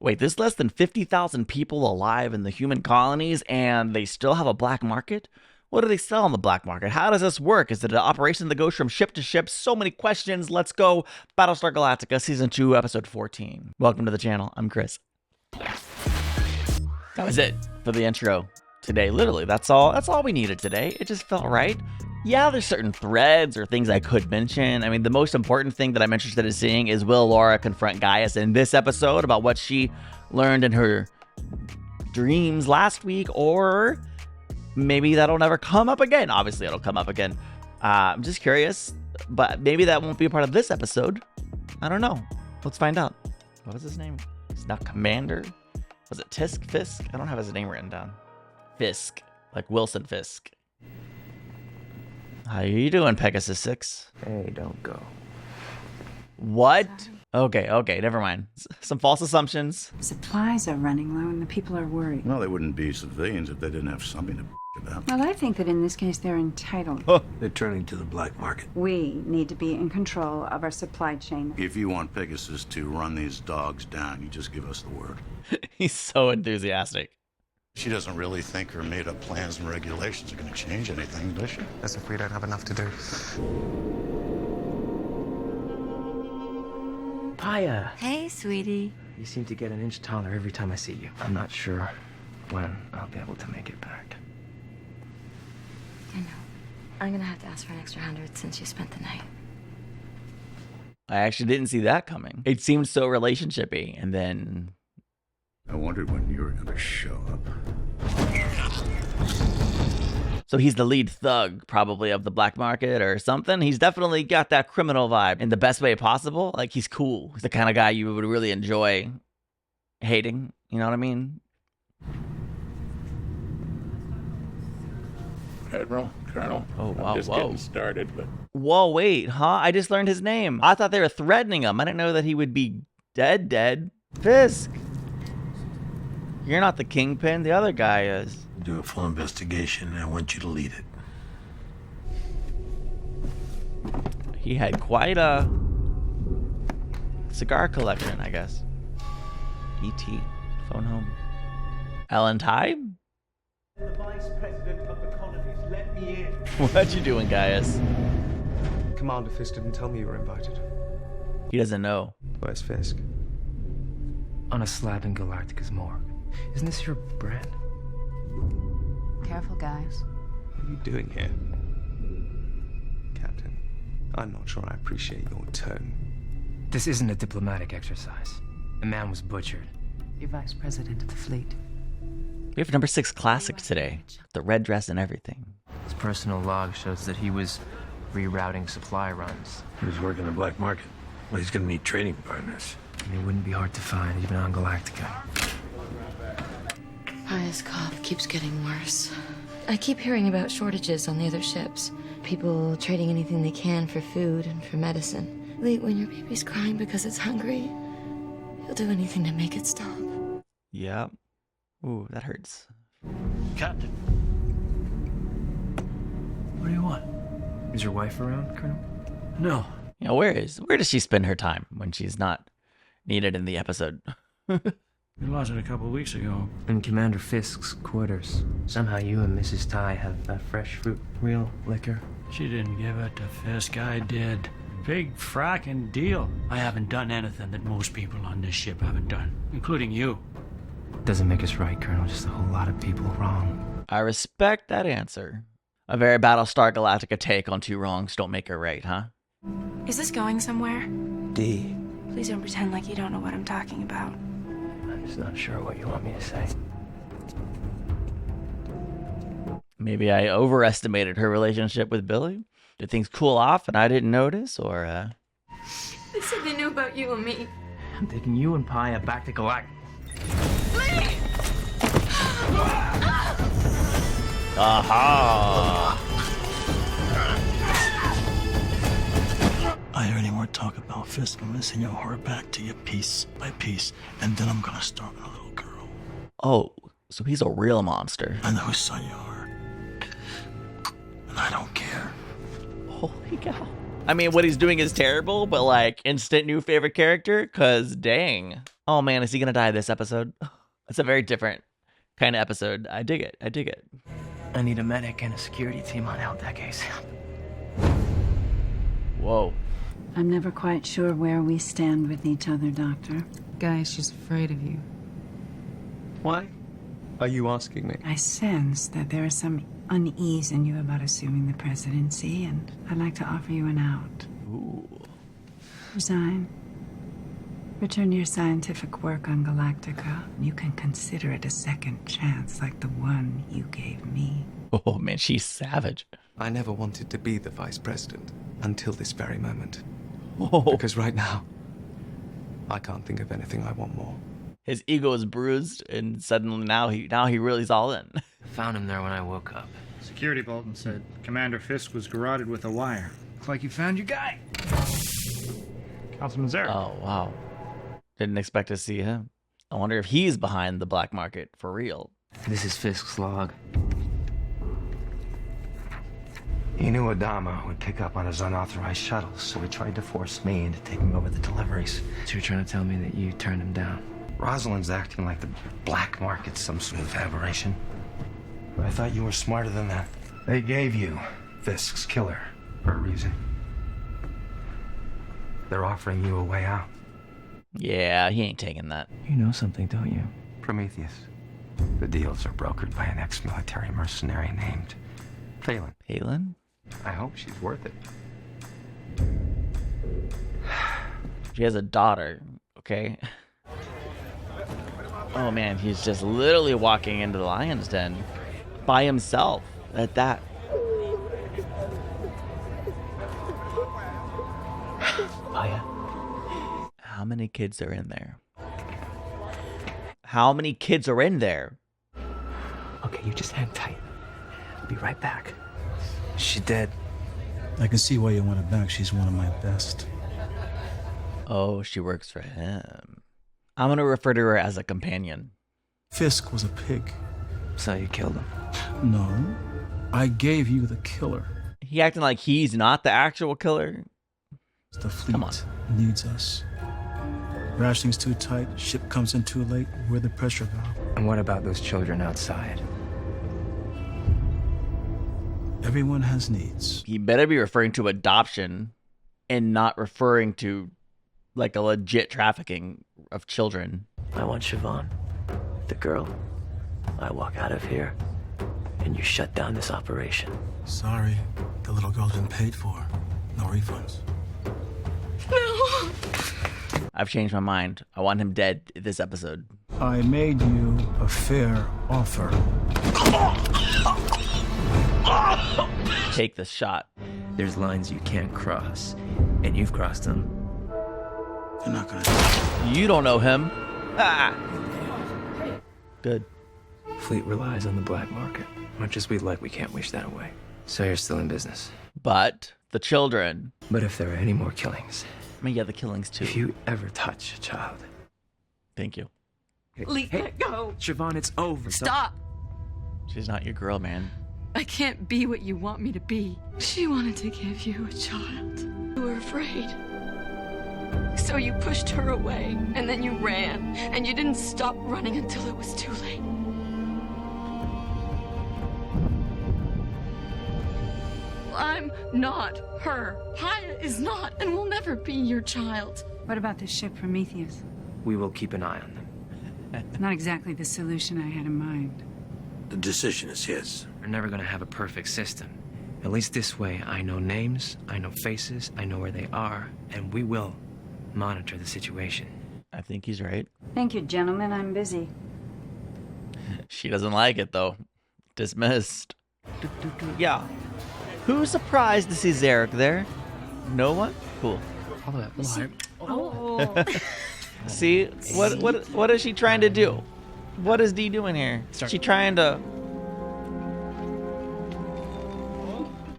Wait, there's less than 50,000 people alive in the human colonies, and they still have a black market? What do they sell on the black market? How does this work? Is it an operation that goes from ship to ship? So many questions. Let's go. Battlestar Galactica, Season 2, Episode 14. Welcome to the channel. I'm Chris. That was it for the intro today. Literally, that's all we needed today. It just felt right. Yeah, there's certain threads or things I could mention. I mean, the most important thing that I'm interested in seeing is, will Laura confront Gaius in this episode about what she learned in her dreams last week, or maybe that'll never come up again. Obviously, it'll come up again. I'm just curious, but maybe that won't be a part of this episode. I don't know. Let's find out. What was his name? He's not Commander. Was it Fisk? I don't have his name written down. Fisk, like Wilson Fisk. How you doing, Pegasus 6? Hey, don't go. What? Okay, never mind. Some false assumptions. Supplies are running low and the people are worried. Well, they wouldn't be civilians if they didn't have something to about. Well, I think that in this case they're entitled. They're turning to the black market. We need to be in control of our supply chain. If you want Pegasus to run these dogs down, you just give us the word. He's so enthusiastic. She doesn't really think her made-up plans and regulations are going to change anything, does she? As if we don't have enough to do. Paya! Hey, sweetie. You seem to get an inch taller every time I see you. I'm not sure when I'll be able to make it back. I know. I'm gonna have to ask for an extra 100 since you spent the night. I actually didn't see that coming. It seemed so relationship-y, and then I wondered when you were going to show up. so he's the lead thug, probably, of the black market or something. He's definitely got that criminal vibe in the best way possible. Like, he's cool. He's the kind of guy you would really enjoy hating. You know what I mean? Admiral, Colonel. Oh, wow, I'm just whoa. getting started, but Whoa, wait, huh? I just learned his name. I thought they were threatening him. I didn't know that he would be dead. Fisk. You're not the kingpin. The other guy is. Do a full investigation, and I want you to lead it. He had quite a cigar collection, I guess. E.T. Phone home. Ellen Tye? The Vice President of the colonies, let me in. What you doing, Gaius? Commander Fisk didn't tell me you were invited. He doesn't know. Where's Fisk? On a slab in Galactica's morgue. Isn't this your brand? Careful, guys. What are you doing here? Captain, I'm not sure I appreciate your tone. This isn't a diplomatic exercise. A man was butchered. You're Vice President of the fleet. We have number 6 classic today. The red dress and everything. His personal log shows that he was rerouting supply runs. He was working the black market. Well, he's gonna need trading partners. And they wouldn't be hard to find, even on Galactica. Paya's cough keeps getting worse. I keep hearing about shortages on the other ships. People trading anything they can for food and for medicine. Late, when your baby's crying because it's hungry, you'll do anything to make it stop. Yep. Ooh, that hurts. Captain. What do you want? Is your wife around, Colonel? No. You know, where does she spend her time when she's not needed in the episode? We lost it a couple of weeks ago. In Commander Fisk's quarters. Somehow you and Mrs. Ty have that fresh fruit, real liquor. She didn't give it to Fisk. I did. Big fracking deal. I haven't done anything that most people on this ship haven't done, including you. Doesn't make us right, Colonel. Just a whole lot of people wrong. I respect that answer. A very Battlestar Galactica take on 2 wrongs don't make her right, huh? Is this going somewhere? D. Please don't pretend like you don't know what I'm talking about. I'm just not sure what you want me to say. Maybe I overestimated her relationship with Billy. Did things cool off and I didn't notice, or They said they knew about you and me. I'm taking you and Paya back to Galactica. Aha! I heard any more talk about Fisk. I'm gonna send your heart back to you piece by piece, and then I'm gonna start with a little girl. Oh, so he's a real monster. I know whose son you are, and I don't care. Holy cow. I mean, what he's doing is terrible, but like instant new favorite character, cause dang. Oh man, is he gonna die this episode? It's a very different kind of episode. I dig it. I dig it. I need a medic and a security team on out that case. Whoa. I'm never quite sure where we stand with each other, Doctor. Guys, she's afraid of you. Why are you asking me? I sense that there is some unease in you about assuming the presidency, and I'd like to offer you an out. Ooh. Resign. Return to your scientific work on Galactica. You can consider it a second chance like the one you gave me. Oh man, she's savage. I never wanted to be the vice president until this very moment. Oh. Because right now, I can't think of anything I want more. His ego is bruised, and suddenly now he really is all in. Found him there when I woke up. Security bulletin said Commander Fisk was garroted with a wire. Looks like you found your guy. Councilman Zarek. Oh wow. Didn't expect to see him. I wonder if he's behind the black market for real. This is Fisk's log. He knew Adama would pick up on his unauthorized shuttles, so he tried to force me into taking over the deliveries. So you're trying to tell me that you turned him down? Rosalind's acting like the black market's some sort of aberration. But I thought you were smarter than that. They gave you Fisk's killer for a reason. They're offering you a way out. Yeah, he ain't taking that. You know something, don't you? Prometheus. The deals are brokered by an ex-military mercenary named Phelan. Phelan? I hope she's worth it. She has a daughter, okay? Oh man, he's just literally walking into the lion's den by himself at that. Maya? How many kids are in there? How many kids are in there? Okay, you just hang tight. I'll be right back. She dead. I can see why you want her back. She's one of my best. Oh, she works for him. I'm gonna refer to her as a companion. Fisk was a pig. So you killed him? No, I gave you the killer. He acting like he's not the actual killer. The fleet needs us. Rationing's too tight, ship comes in too late, we're the pressure valve. And what about those children outside? Everyone has needs. He better be referring to adoption and not referring to like a legit trafficking of children. I want Siobhan, the girl. I walk out of here and you shut down this operation. Sorry, the little girl's been paid for. No refunds. No! I've changed my mind. I want him dead this episode. I made you a fair offer. Take the shot. There's lines you can't cross, and you've crossed them. You're not gonna. You don't know him. Ah. Good. Fleet relies on the black market. Much as we'd like, we can't wish that away. So you're still in business. But the children. But if there are any more killings. I mean, yeah, the killings too. If you ever touch a child. Thank you. Lee, let go. Siobhan, it's over. Stop. She's not your girl, man. I can't be what you want me to be. She wanted to give you a child. You were afraid. So you pushed her away, and then you ran, and you didn't stop running until it was too late. I'm not her. Haya is not and will never be your child. What about this ship, Prometheus? We will keep an eye on them. Not exactly the solution I had in mind. The decision is his. We're never gonna have a perfect system. At least this way, I know names, I know faces, I know where they are, and we will monitor the situation. I think he's right. Thank you, gentlemen. I'm busy. She doesn't like it, though. Dismissed. Yeah. Who's surprised to see Zarek there? No one? Cool. Oh. See? What is she trying to do? What is Dee doing here? She trying to...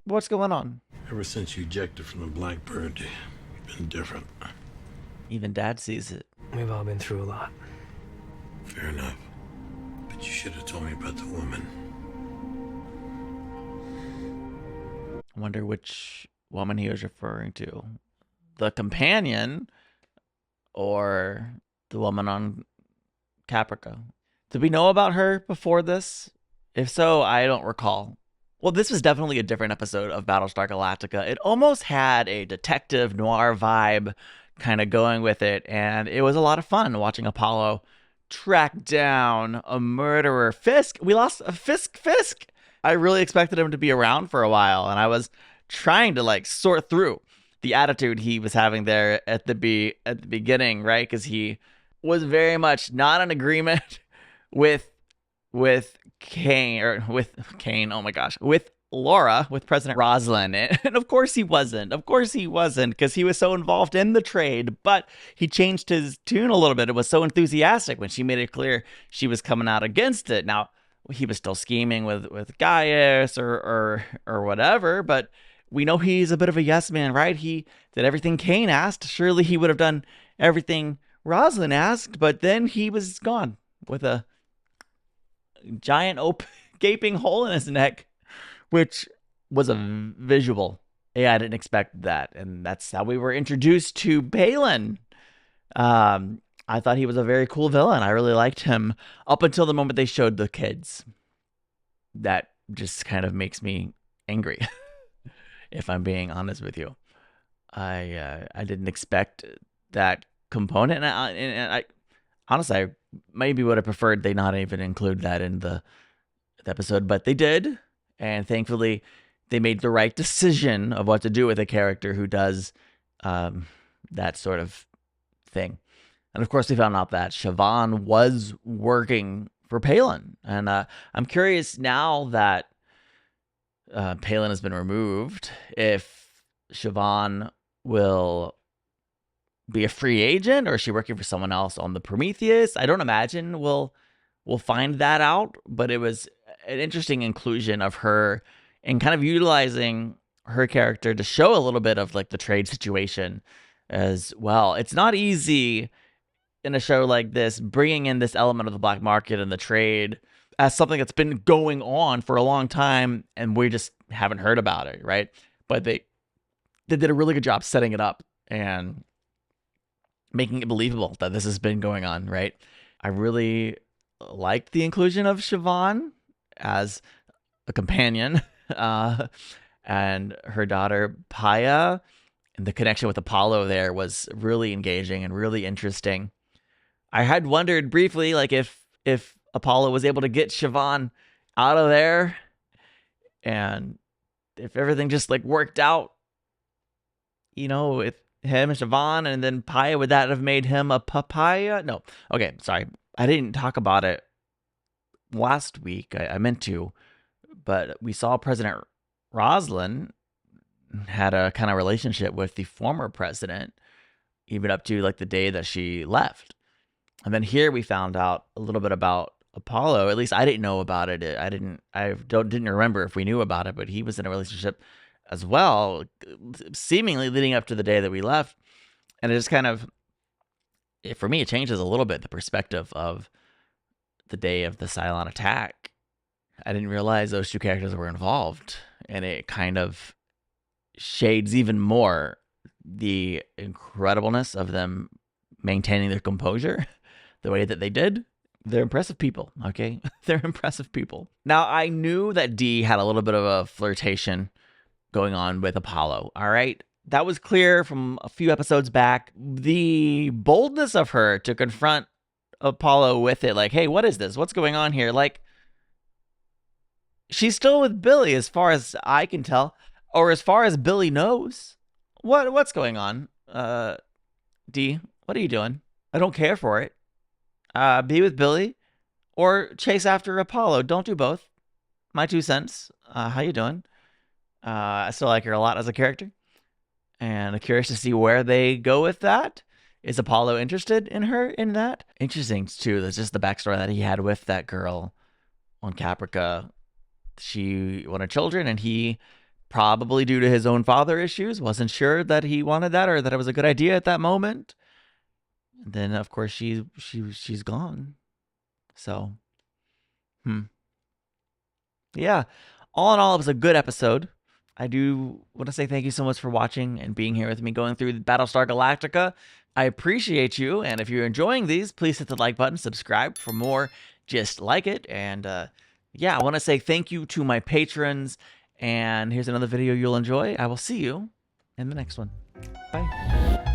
What's going on? Ever since you ejected from the Blackbird, you've been different. Even Dad sees it. We've all been through a lot. Fair enough. But you should have told me about the woman. I wonder which woman he was referring to. The companion or the woman on Caprica. Did we know about her before this? If so, I don't recall. Well, this was definitely a different episode of Battlestar Galactica. It almost had a detective noir vibe kind of going with it, and it was a lot of fun watching Apollo track down a murderer. Fisk! We lost a Fisk! I really expected him to be around for a while, and I was trying to like sort through the attitude he was having there at the beginning, right? Because he was very much not in agreement with Kane, oh my gosh, with Laura, with President Roslin. And of course he wasn't. Because he was so involved in the trade. But he changed his tune a little bit. It was so enthusiastic when she made it clear she was coming out against it. Now, he was still scheming with Gaius or whatever, but we know he's a bit of a yes man, right? He did everything Kane asked. Surely he would have done everything Roslin asked, but then he was gone with a giant gaping hole in his neck, which was a visual. Yeah, I didn't expect that. And that's how we were introduced to Balin. I thought he was a very cool villain. I really liked him up until the moment they showed the kids. That just kind of makes me angry, if I'm being honest with you. I didn't expect that component, and I honestly, I maybe would have preferred they not even include that in the episode, but they did, and thankfully they made the right decision of what to do with a character who does that sort of thing. And of course, we found out that Siobhan was working for Palin, and I'm curious now that Palin has been removed, if Siobhan will be a free agent, or is she working for someone else on the Prometheus? I don't imagine we'll find that out, but it was an interesting inclusion of her and kind of utilizing her character to show a little bit of like the trade situation as well. It's not easy in a show like this, bringing in this element of the black market and the trade as something that's been going on for a long time, and we just haven't heard about it, right? But they did a really good job setting it up and making it believable that this has been going on, right? I really liked the inclusion of Siobhan as a companion, and her daughter Paya, and the connection with Apollo there was really engaging and really interesting. I had wondered briefly, like if Apollo was able to get Siobhan out of there, and if everything just like worked out, you know, with him and Siobhan, and then Paya, would that have made him a papaya? No. Okay, sorry. I didn't talk about it last week. I meant to, but we saw President Roslin had a kind of relationship with the former president, even up to like the day that she left. And then here we found out a little bit about Apollo. At least I didn't know about it. I didn't remember if we knew about it, but he was in a relationship as well, seemingly leading up to the day that we left. And it just kind of, for me, it changes a little bit the perspective of the day of the Cylon attack. I didn't realize those two characters were involved, and it kind of shades even more the incredibleness of them maintaining their composure the way that they did. They're impressive people, okay? They're impressive people. Now, I knew that Dee had a little bit of a flirtation going on with Apollo, all right? That was clear from a few episodes back. The boldness of her to confront Apollo with it, like, hey, what is this? What's going on here? Like, she's still with Billy as far as I can tell, or as far as Billy knows. What's going on? Dee, what are you doing? I don't care for it. Be with Billy or chase after Apollo. Don't do both. My 2 cents. How you doing? I still like her a lot as a character, and I'm curious to see where they go with that. Is Apollo interested in her in that? Interesting too. There's just the backstory that he had with that girl on Caprica. She wanted children, and he, probably due to his own father issues, wasn't sure that he wanted that or that it was a good idea at that moment. And then, of course, she's gone. So, yeah. All in all, it was a good episode. I do want to say thank you so much for watching and being here with me going through Battlestar Galactica. I appreciate you, and if you're enjoying these, please hit the like button, subscribe for more just like it, and yeah, I want to say thank you to my patrons, and here's another video you'll enjoy. I will see you in the next one. Bye.